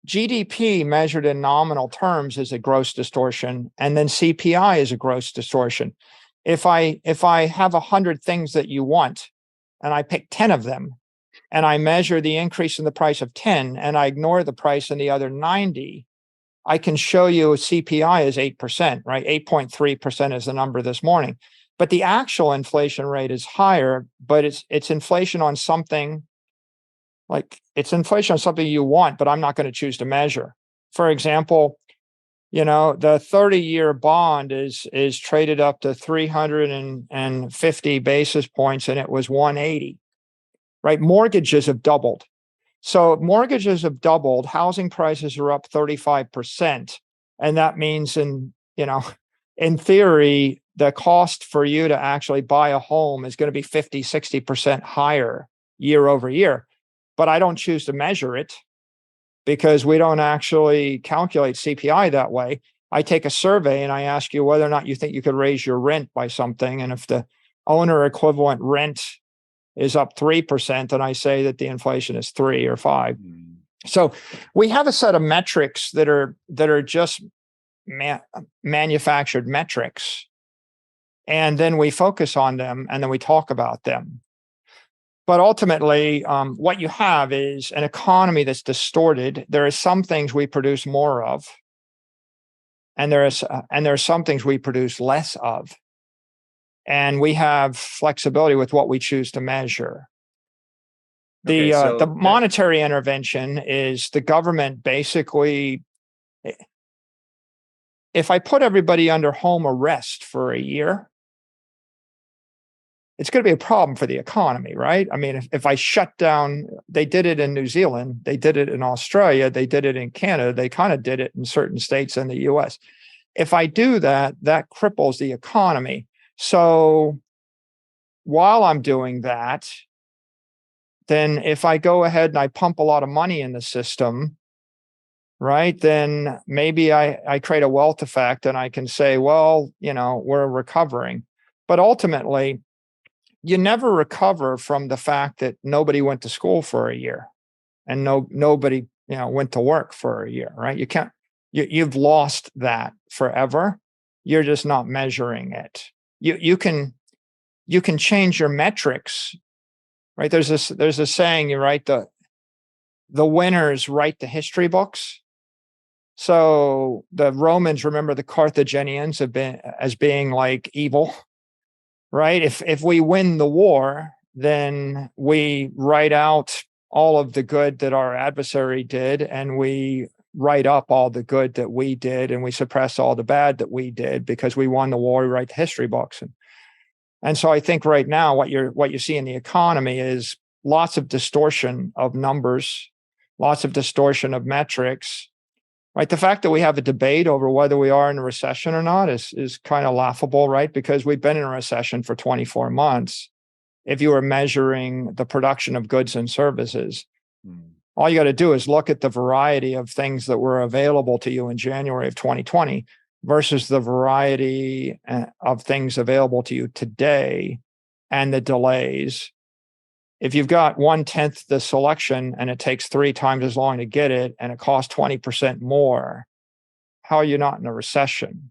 GDP measured in nominal terms is a gross distortion, and then CPI is a gross distortion. If I have 100 things that you want, and I pick 10 of them, and I measure the increase in the price of 10, and I ignore the price in the other 90, I can show you a CPI is 8%, right? 8.3% is the number this morning. But the actual inflation rate is higher, but it's inflation on something, like it's inflation on something you want, but I'm not going to choose to measure. For example, the 30-year bond is traded up to 350 basis points, and it was 180, right? Mortgages have doubled. So mortgages have doubled, housing prices are up 35%. And that means in theory, the cost for you to actually buy a home is going to be 50, 60% higher year over year. But I don't choose to measure it because we don't actually calculate CPI that way. I take a survey and I ask you whether or not you think you could raise your rent by something. And if the owner equivalent rent is up 3%, and I say that the inflation is 3 or 5. So we have a set of metrics that are just manufactured metrics, and then we focus on them, and then we talk about them. But ultimately, what you have is an economy that's distorted. There are some things we produce more of, and there are some things we produce less of. And we have flexibility with what we choose to measure. The monetary intervention is the government basically, if I put everybody under home arrest for a year, it's going to be a problem for the economy, right? I mean, if I shut down, they did it in New Zealand, they did it in Australia, they did it in Canada, they kind of did it in certain states in the US. If I do that, that cripples the economy. So while I'm doing that, then if I go ahead and I pump a lot of money in the system, right, then maybe I create a wealth effect and I can say, well, we're recovering. But ultimately, you never recover from the fact that nobody went to school for a year and nobody went to work for a year, right? You can't, you've lost that forever. You're just not measuring it. You can change your metrics, right? There's a saying, you write the winners write the history books. So the Romans remember the Carthaginians as being like evil, right? If we win the war, then we write out all of the good that our adversary did, and we write up all the good that we did, and we suppress all the bad that we did because we won the war. We write the history books. And so I think right now what you see in the economy is lots of distortion of numbers, lots of distortion of metrics, right? The fact that we have a debate over whether we are in a recession or not is kind of laughable, right? Because we've been in a recession for 24 months. If you were measuring the production of goods and services, all you got to do is look at the variety of things that were available to you in January of 2020 versus the variety of things available to you today and the delays. If you've got 1/10 the selection and it takes 3 times as long to get it and it costs 20% more, how are you not in a recession?